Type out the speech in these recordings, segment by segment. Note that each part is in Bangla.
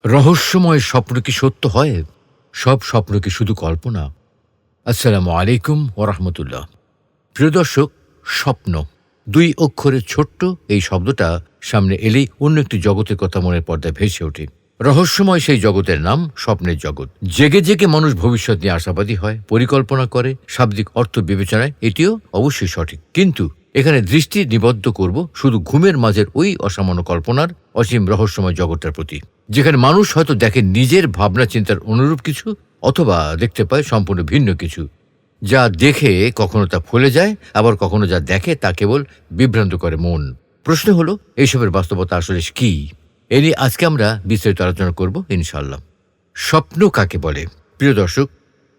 রহস্যময় স্বপ্ন কি সত্য হয়? সব স্বপ্ন কি শুধু কল্পনা? আসসালামু আলাইকুম ওরহমতুল্লাহ। প্রিয় দর্শক, স্বপ্ন ২ অক্ষরের ছোট্ট এই শব্দটা সামনে এলেই অন্য একটি জগতের কথা মনের পর্দায় ভেসে ওঠে। রহস্যময় সেই জগতের নাম স্বপ্নের জগৎ। জেগে জেগে মানুষ ভবিষ্যৎ নিয়ে আশাবাদী হয়, পরিকল্পনা করে। শাব্দিক অর্থ বিবেচনায় এটিও অবশ্যই সঠিক, কিন্তু এখানে দৃষ্টি নিবদ্ধ করব শুধু ঘুমের মাঝের ওই অসামান্য কল্পনার অসীম রহস্যময় জগৎটার প্রতি, যেখানে মানুষ হয়তো দেখে নিজের ভাবনা চিন্তার অনুরূপ কিছু, অথবা দেখতে পায় সম্পূর্ণ ভিন্ন কিছু। যা দেখে কখনো তা ফলে যায়, আবার কখনো যা দেখে তা কেবল বিভ্রান্ত করে মন। প্রশ্ন হলো, এইসবের বাস্তবতা আসলে কি? এ নিয়ে আজকে আমরা বিস্তারিত আলোচনা করব ইনশাআল্লাহ। স্বপ্ন কাকে বলে? প্রিয় দর্শক,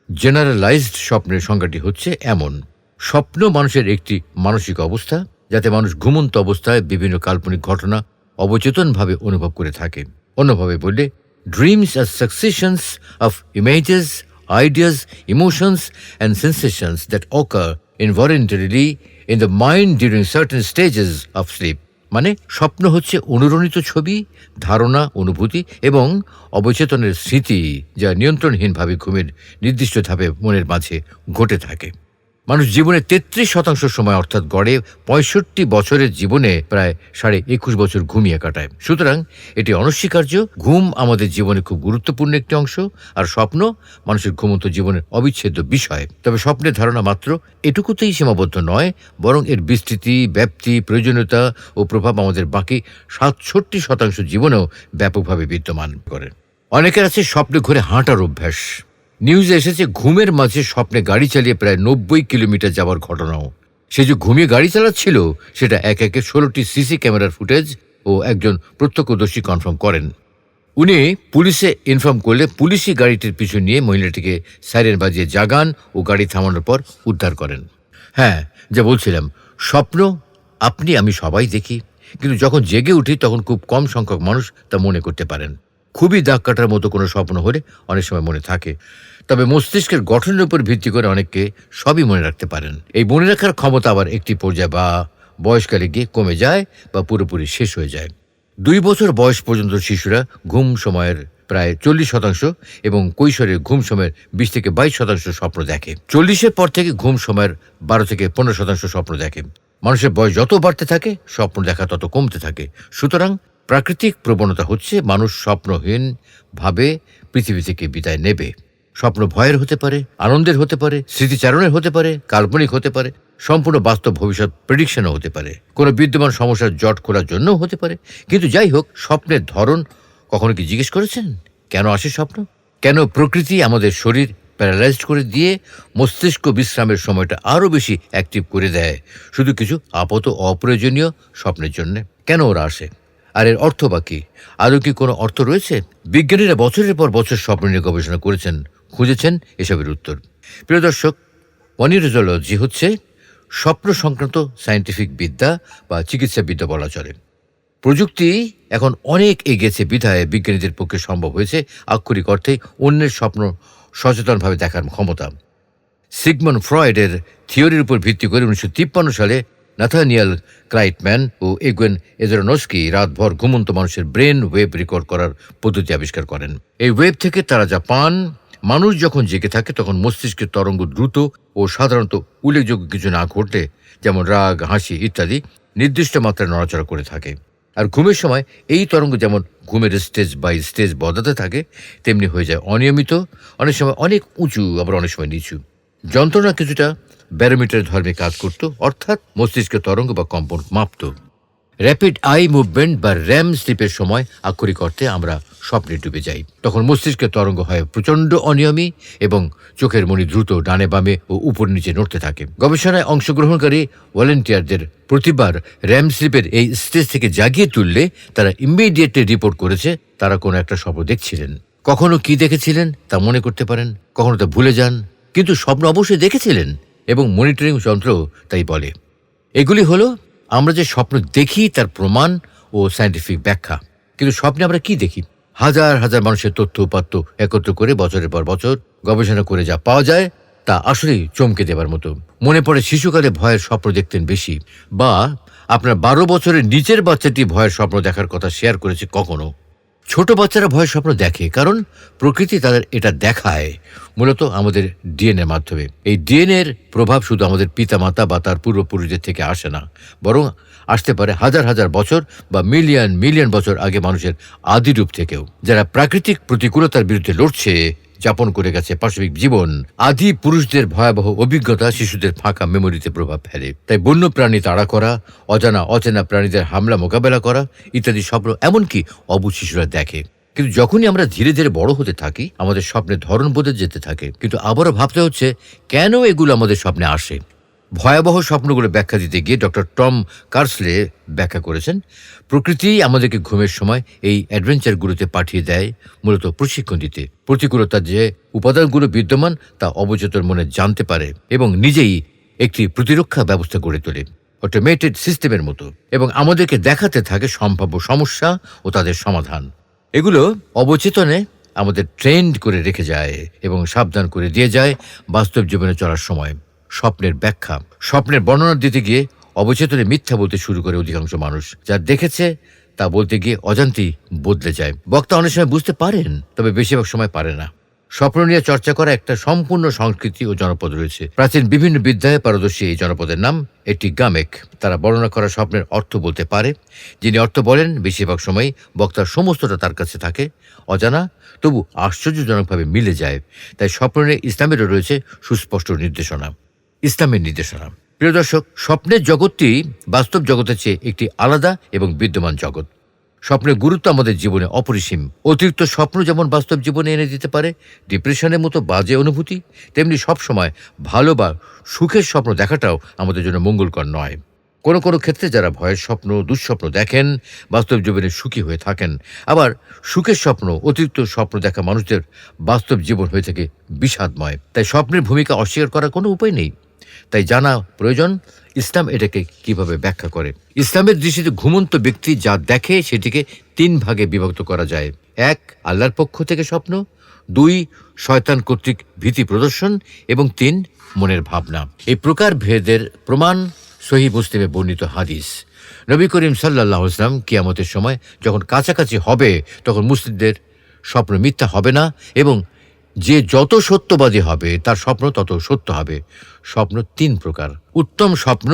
জেনারেলাইজড স্বপ্নের সংজ্ঞাটি হচ্ছে এমন: স্বপ্ন মানুষের একটি মানসিক অবস্থা, যাতে মানুষ ঘুমন্ত অবস্থায় বিভিন্ন কাল্পনিক ঘটনা অবচেতনভাবে অনুভব করে থাকে। অন্যভাবে বললে, ড্রিমস আর successions of images, ideas, emotions, and sensations that occur involuntarily in the mind during certain stages of sleep. মানে স্বপ্ন হচ্ছে অনুরণিত ছবি, ধারণা, অনুভূতি এবং অবচেতনের স্মৃতি, যা নিয়ন্ত্রণহীনভাবে ঘুমের নির্দিষ্ট ধাপে মনের মাঝে ঘটে থাকে। মানুষ জীবনের ৩৩% সময়, অর্থাৎ গড়ে ৬৫ বছরের জীবনে প্রায় ২১.৫ বছর ঘুমিয়ে কাটায়। সুতরাং এটি অনস্বীকার্য, ঘুম আমাদের জীবনে খুব গুরুত্বপূর্ণ একটি অংশ, আর স্বপ্ন মানুষের ঘুমন্ত জীবনের অবিচ্ছেদ্য বিষয়। তবে স্বপ্নের ধারণা মাত্র এটুকুতেই সীমাবদ্ধ নয়, বরং এর বিস্তৃতি, ব্যাপ্তি, প্রয়োজনীয়তা ও প্রভাব আমাদের বাকি ৬৭% জীবনেও ব্যাপকভাবে বিদ্যমান করে। অনেকের আছে স্বপ্নে ঘুরে হাঁটার অভ্যাস। নিউজে এসেছে ঘুমের মাঝে স্বপ্নে গাড়ি চালিয়ে প্রায় ৯০ কিলোমিটার যাওয়ার ঘটনাও। সে যে ঘুমিয়ে গাড়ি চালাচ্ছিল সেটা একে ১৬টি সিসি ক্যামেরার ফুটেজ ও একজন প্রত্যক্ষদর্শী কনফার্ম করেন। উনি পুলিশে ইনফর্ম করলে পুলিশই গাড়িটির পিছু নিয়ে মহিলাটিকে সাইরেন বাজিয়ে জাগান ও গাড়ি থামানোর পর উদ্ধার করেন। হ্যাঁ, যা বলছিলাম, স্বপ্ন আপনি আমি সবাই দেখি, কিন্তু যখন জেগে উঠি তখন খুব কম সংখ্যক মানুষ তা মনে করতে পারেন। খুবই দাগ কাটার মতো কোনো স্বপ্ন হলে অনেক সময় মনে থাকে, তবে মস্তিষ্কের গঠনের উপর ভিত্তি করে অনেককে সবই মনে রাখতে পারেন। এই মনে রাখার ক্ষমতা আবার একটি পর্যায়ে বা বয়সকালে গিয়ে কমে যায় বা পুরোপুরি শেষ হয়ে যায়। ২ বছর বয়স পর্যন্ত শিশুরা ঘুম সময়ের প্রায় ৪০% এবং কৈশোরের ঘুম সময়ের ২০ থেকে ২২% স্বপ্ন দেখে। ৪০-এর পর থেকে ঘুম সময়ের ১২ থেকে ১৫% স্বপ্ন দেখে। মানুষের বয়স যত বাড়তে থাকে স্বপ্ন দেখা তত কমতে থাকে। সুতরাং প্রাকৃতিক প্রবণতা হচ্ছে মানুষ স্বপ্নহীন ভাবে পৃথিবী থেকে বিদায় নেবে। স্বপ্ন ভয়ের হতে পারে, আনন্দের হতে পারে, স্মৃতিচারণের হতে পারে, কাল্পনিক হতে পারে, সম্পূর্ণ বাস্তব ভবিষ্যৎ প্রেডিকশনও হতে পারে, কোনো বিদ্যমান সমস্যার জট খোলার জন্যও হতে পারে। কিন্তু যাই হোক, স্বপ্নের ধরন কখনো কি জিজ্ঞেস করেছেন? কেন আসে স্বপ্ন? কেন প্রকৃতি আমাদের শরীর প্যারালাইজড করে দিয়ে মস্তিষ্ক বিশ্রামের সময়টা আরও বেশি অ্যাক্টিভ করে দেয় শুধু কিছু আপাত অপ্রয়োজনীয় স্বপ্নের জন্য? কেন ওরা আসে? আর এর অর্থ বা কী? আদৌ কি কোনো অর্থ রয়েছে? বিজ্ঞানীরা বছরের পর বছর স্বপ্ন নিয়ে গবেষণা করেছেন, খুঁজেছেন এসবের উত্তর। প্রিয় দর্শক, অনিরোজোলজি হচ্ছে স্বপ্ন সংক্রান্ত সায়েন্টিফিক বিদ্যা বা চিকিৎসাবিদ্যা বলা চলে। প্রযুক্তি এখন অনেক এগিয়েছে বিধায় বিজ্ঞানীদের পক্ষে সম্ভব হয়েছে আক্ষরিক অর্থেই অন্যের স্বপ্ন সচেতনভাবে দেখার ক্ষমতা। সিগমন্ড ফ্রয়েডের থিওরির উপর ভিত্তি করে ১৯৫৩ সালে নাথানিয়েল ক্রাইটম্যান ও এগুয়েন এজরানস্কি রাতভর ঘুমন্ত মানুষের ব্রেন ওয়েভ রেকর্ড করার পদ্ধতি আবিষ্কার করেন। এই ওয়েভ থেকে তারা যা পান, মানুষ যখন জেগে থাকে তখন মস্তিষ্কের তরঙ্গ দ্রুত ও সাধারণত উল্লেখযোগ্য কিছু না ঘটলে, যেমন রাগ, হাসি ইত্যাদি, নির্দিষ্ট মাত্রায় নড়াচড়া করে থাকে। আর ঘুমের সময় এই তরঙ্গ যেমন ঘুমের স্টেজ বাই স্টেজ বদলাতে থাকে, তেমনি হয়ে যায় অনিয়মিত, অনেক সময় অনেক উঁচু, আবার অনেক সময় নিচু। যন্ত্রণা কিছুটা ব্যারোমিটার ধর্মে কাজ করত, অর্থাৎ মস্তিষ্কের তরঙ্গ বা কম্পন মাপত। র্যাপিড আই মুভমেন্ট বা র্যাম স্লিপের সময় আক্ষরিক অর্থে আমরা স্বপ্নে ডুবে যাই। তখন মস্তিষ্কের তরঙ্গ হয় প্রচণ্ড অনিয়মী এবং চোখের মণি দ্রুত ডানে বামে ও উপর নিচে নড়তে থাকে। গবেষণায় অংশগ্রহণকারী ভলেন্টিয়ারদের প্রতিবার র্যাম স্লিপের এই স্টেজ থেকে জাগিয়ে তুললে তারা ইমিডিয়েটলি রিপোর্ট করেছে তারা কোনো একটা স্বপ্ন দেখছিলেন। কখনো কি দেখেছিলেন তা মনে করতে পারেন, কখনো তা ভুলে যান, কিন্তু স্বপ্ন অবশ্যই দেখেছিলেন এবং মনিটরিং যন্ত্র তাই বলে। এগুলি হলো আমরা যে স্বপ্ন দেখি তার প্রমাণ ও সায়েন্টিফিক ব্যাখ্যা। কিন্তু স্বপ্নে আমরা কি দেখি? হাজার হাজার মানুষের তথ্য উপাত্ত একত্র করে বছরের পর বছর গবেষণা করে যা পাওয়া যায় তা আসলেই চমকে দেবার মতো। মনে পড়ে শিশুকালে ভয়ের স্বপ্ন দেখতেন বেশি, বা আপনার ১২ বছরের নিচের বাচ্চাটি ভয়ের স্বপ্ন দেখার কথা শেয়ার করেছে কখনো। ছোট বাচ্চারা ভয়ের স্বপ্ন দেখে কারণ প্রকৃতি তাদের এটা দেখায় মূলত আমাদের ডিএনএর মাধ্যমে। এই ডিএনএর প্রভাব শুধু আমাদের পিতামাতা বা তার পূর্বপুরুষদের থেকে আসে না, বরং আসতে পারে হাজার হাজার বছর বা মিলিয়ন মিলিয়ন বছর আগে মানুষের আদিরূপ থেকেও। যারা প্রাকৃতিক প্রতিকূলতার বিরুদ্ধে লড়ছে, যাপন করে গেছে পাশবিক জীবন, আদি পুরুষদের ভয়াবহ অভিজ্ঞতা শিশুদের ফাঁকা মেমোরিতে প্রভাব ফেলে। তাই বন্য প্রাণী তাড়া করা, অচেনা প্রাণীদের হামলা মোকাবেলা করা ইত্যাদি স্বপ্ন এমনকি অবুঝ শিশুরা দেখে। কিন্তু যখনই আমরা ধীরে ধীরে বড় হতে থাকি, আমাদের স্বপ্নের ধরন বদলে যেতে থাকে। কিন্তু আবারও ভাবতে হচ্ছে কেন এগুলো আমাদের স্বপ্নে আসে। ভয়াবহ স্বপ্নগুলো ব্যাখ্যা দিতে গিয়ে ডক্টর টম কার্সলে ব্যাখ্যা করেছেন, প্রকৃতি আমাদেরকে ঘুমের সময় এই অ্যাডভেঞ্চারগুলোতে পাঠিয়ে দেয় মূলত প্রশিক্ষণ দিতে। প্রতিকূলতার যে উপাদানগুলো বিদ্যমান তা অবচেতন মনে জানতে পারে এবং নিজেই একটি প্রতিরক্ষা ব্যবস্থা গড়ে তোলে, অটোমেটেড সিস্টেমের মতো, এবং আমাদেরকে দেখাতে থাকে সম্ভাব্য সমস্যা ও তাদের সমাধান। এগুলো অবচেতনে আমাদের ট্রেন্ড করে রেখে যায় এবং সাবধান করে দিয়ে যায় বাস্তব জীবনে চলার সময়। স্বপ্নের ব্যাখ্যা, স্বপ্নের বর্ণনা দিতে গিয়ে অবচেতনে মিথ্যা বলতে শুরু করে অধিকাংশ মানুষ। যা দেখেছে তা বলতে গিয়ে অজান্তেই বদলে যায়। বক্তা অনেক সময় বুঝতে পারেন, তবে বেশিরভাগ সময় পারে না। স্বপ্ন নিয়ে চর্চা করা একটা সম্পূর্ণ সংস্কৃতি ও জনপদ রয়েছে। প্রাচীন বিভিন্ন বিদ্যায় পারদর্শী এই জনপদের নাম একটি গামেক। তারা বর্ণনা করা স্বপ্নের অর্থ বলতে পারে। যিনি অর্থ বলেন বেশিরভাগ সময় বক্তার সমস্তটা তার কাছে থাকে অজানা, তবু আশ্চর্যজনকভাবে মিলে যায়। তাই স্বপ্ন নিয়ে ইসলামেরও রয়েছে সুস্পষ্ট নির্দেশনা, ইসলামের নির্দেশনা। প্রিয় দর্শক, স্বপ্নের জগৎটি বাস্তব জগতের চেয়ে একটি আলাদা এবং বিদ্যমান জগৎ। স্বপ্নের গুরুত্ব আমাদের জীবনে অপরিসীম। অতিরিক্ত স্বপ্ন যেমন বাস্তব জীবনে এনে দিতে পারে ডিপ্রেশনের মতো বাজে অনুভূতি, তেমনি সবসময় ভালো বা সুখের স্বপ্ন দেখাটাও আমাদের জন্য মঙ্গলকর নয়। কোনো কোনো ক্ষেত্রে যারা ভয়ের স্বপ্ন, দুঃস্বপ্ন দেখেন বাস্তব জীবনে সুখী হয়ে থাকেন। আবার সুখের স্বপ্ন, অতিরিক্ত স্বপ্ন দেখা মানুষদের বাস্তব জীবন হয়ে থাকে বিষাদময়। তাই স্বপ্নের ভূমিকা অস্বীকার করার কোনো উপায় নেই। তাই জানা প্রয়োজন ইসলাম এটাকে কিভাবে ব্যাখ্যা করে। ইসলামের দৃষ্টিতে ঘুমন্ত ব্যক্তি যা দেখে সেটিকে 3 ভাগে বিভক্ত করা যায়। 1, আল্লাহর পক্ষ থেকে স্বপ্ন; 2, শয়তান কর্তৃক ভীতি প্রদর্শন; এবং 3, মনের ভাবনা। এই প্রকার ভেদের প্রমাণ সহিহ মুসলিমে বর্ণিত হাদিস। নবী করিম সাল্লাল্লাহু আলাইহি ওয়াসাল্লাম কিয়ামতের সময় যখন কাছাকাছি হবে, তখন মুসলিমদের স্বপ্ন মিথ্যা হবে না এবং যে যত সত্যবাদী হবে তার স্বপ্ন তত সত্য হবে। স্বপ্ন 3 প্রকার: উত্তম স্বপ্ন,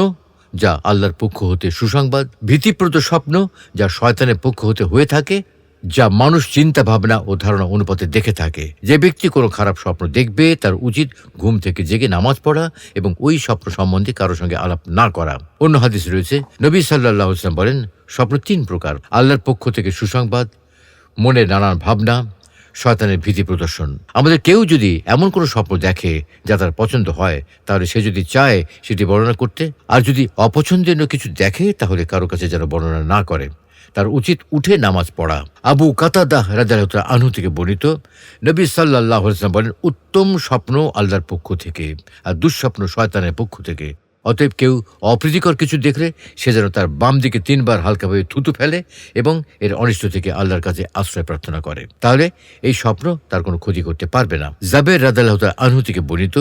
যা আল্লাহর পক্ষ হতে সুসংবাদ; ভীতিপ্রদ স্বপ্ন, যা শয়তানের পক্ষ হতে হয়ে থাকে, যা মানুষ চিন্তা ভাবনা ও ধারণা অনুপাতে দেখে থাকে। যে ব্যক্তি কোনো খারাপ স্বপ্ন দেখবে তার উচিত ঘুম থেকে জেগে নামাজ পড়া এবং ওই স্বপ্ন সম্বন্ধে কারোর সঙ্গে আলাপ না করা। অন্য হাদিস রয়েছে, নবী সাল্লাল্লাহু আলাইহি ওয়াসাল্লাম বলেন, স্বপ্ন 3 প্রকার: আল্লাহর পক্ষ থেকে সুসংবাদ, মনের নানান ভাবনা, শয়তানের ভীতি প্রদর্শন। আমাদের কেউ যদি এমন কোনো স্বপ্ন দেখে যা তার পছন্দ হয়, তাহলে সে যদি চায় সেটি বর্ণনা করতে, আর যদি অপছন্দনীয় কিছু দেখে তাহলে কারো কাছে যেন বর্ণনা না করে। তার উচিত উঠে নামাজ পড়া। আবু কাতাদাহ রাদিয়াল্লাহু আনহু থেকে বর্ণিত, নবী সাল্লাল্লাহু আলাইহি ওয়াসাল্লাম বলেন, উত্তম স্বপ্ন আল্লাহর পক্ষ থেকে আর দুঃস্বপ্ন শয়তানের পক্ষ থেকে। অতএব কেউ অপ্রীতিকর কিছু দেখলে সে যেন তার বাম দিকে 3 বার হালকাভাবে থুতু ফেলে এবং এর অনিষ্ট থেকে আল্লাহর কাছে আশ্রয় প্রার্থনা করে। তাহলে এই স্বপ্ন তার কোনো ক্ষতি করতে পারবে না। জাবের রাদিয়াল্লাহু আনহু থেকে বর্ণিত,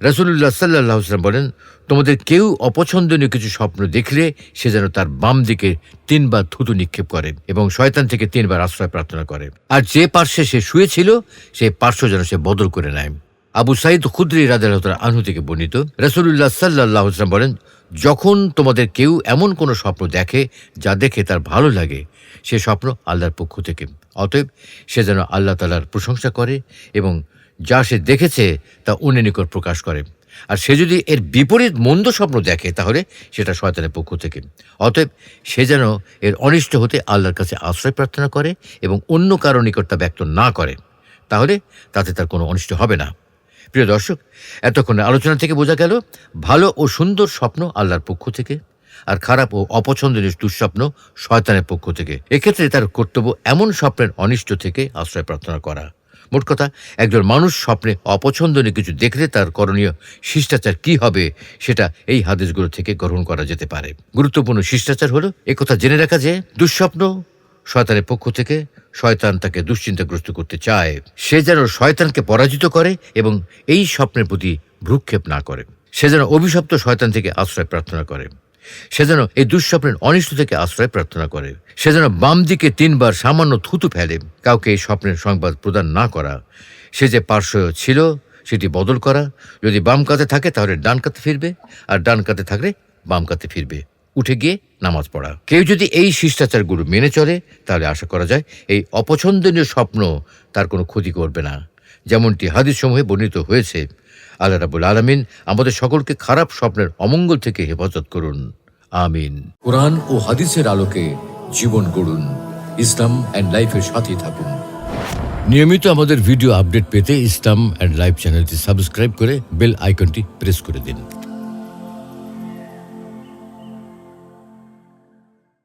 রাসূলুল্লাহ সাল্লাল্লাহু আলাইহি ওয়াসাল্লাম বলেন, তোমাদের কেউ অপছন্দনীয় কিছু স্বপ্ন দেখলে সে যেন তার বাম দিকে 3 বার থুতু নিক্ষেপ করে এবং শয়তান থেকে 3 বার আশ্রয় প্রার্থনা করে। আর যে পার্শ্বে সে শুয়েছিল সেই পার্শ্ব যেন সে বদল করে নেয়। আবু সাঈদ খুদরী রাদিয়াল্লাহু আনহু থেকে বর্ণিত, রাসূলুল্লাহ সাল্লাল্লাহু আলাইহি ওয়াসাল্লাম বলেন, যখন তোমাদের কেউ এমন কোনো স্বপ্ন দেখে যা দেখে তার ভালো লাগে, সে স্বপ্ন আল্লাহর পক্ষ থেকে। অতএব সে যেন আল্লাহ তাআলার প্রশংসা করে এবং যা সে দেখেছে তা অন্যের নিকট প্রকাশ করে। আর সে যদি এর বিপরীত মন্দ স্বপ্ন দেখে তাহলে সেটা শয়তানের পক্ষ থেকে। অতএব সে যেন এর অনিষ্ট হতে আল্লাহর কাছে আশ্রয় প্রার্থনা করে এবং অন্য কারো নিকট তা ব্যক্ত না করে, তাহলে তাতে তার কোনো অনিষ্ট হবে না। প্রিয় দর্শক, এতক্ষণের আলোচনা থেকে বোঝা গেল ভালো ও সুন্দর স্বপ্ন আল্লাহর পক্ষ থেকে, আর খারাপ ও অপছন্দনীয় দুঃস্বপ্ন শয়তানের পক্ষ থেকে। এক্ষেত্রে তার কর্তব্য এমন স্বপ্নের অনিষ্ট থেকে আশ্রয় প্রার্থনা করা। মোট কথা, একজন মানুষ স্বপ্নে অপছন্দনীয় কিছু দেখলে তার করণীয় শিষ্টাচার কি হবে সেটা এই হাদিসগুলো থেকে গ্রহণ করা যেতে পারে। গুরুত্বপূর্ণ শিষ্টাচার হলো একথা জেনে রাখা যে দুঃস্বপ্ন শয়তানের পক্ষ থেকে। শয়তান তাকে দুশ্চিন্তাগ্রস্ত করতে চায়। সে যেন শয়তানকে পরাজিত করে এবং এই স্বপ্নের প্রতি ভ্রুক্ষেপ না করে। সে যেন অভিশপ্ত শয়তান থেকে আশ্রয় প্রার্থনা করে। সে যেন এই দুঃস্বপ্নের অনিষ্ট থেকে আশ্রয় প্রার্থনা করে। সে যেন বাম দিকে 3 বার সামান্য থুতু ফেলে, কাউকে এই স্বপ্নের সংবাদ প্রদান না করা। সে যে পার্শ্ব ছিল সেটি বদল করা। যদি বাম কাতে থাকে তাহলে ডান কাতে ফিরবে, আর ডান কাতে থাকলে বাম কাতে ফিরবে, উঠে গিয়ে নামাজ পড়া। কেউ যদি এই শিষ্টাচারগুলো মেনে চলে তাহলে আশা করা যায় এই অপছন্দনীয় স্বপ্ন তার কোনো ক্ষতি করবে না। যেমনটি হাদিস সমূহে বর্ণিত হয়েছে। আল্লাহ রাব্বুল আলামিন আমাদের সকলকে খারাপ স্বপ্নের অমঙ্গল থেকে হেফাজত করুন, আমিন। কোরআন ও হাদিসের আলোকে জীবন গড়ুন। ইসলাম অ্যান্ড লাইফের সাথে থাকুন। নিয়মিত আমাদের ভিডিও আপডেট পেতে ইসলাম অ্যান্ড লাইফ চ্যানেলটি সাবস্ক্রাইব করে বেল আইকনটি প্রেস করে দিন।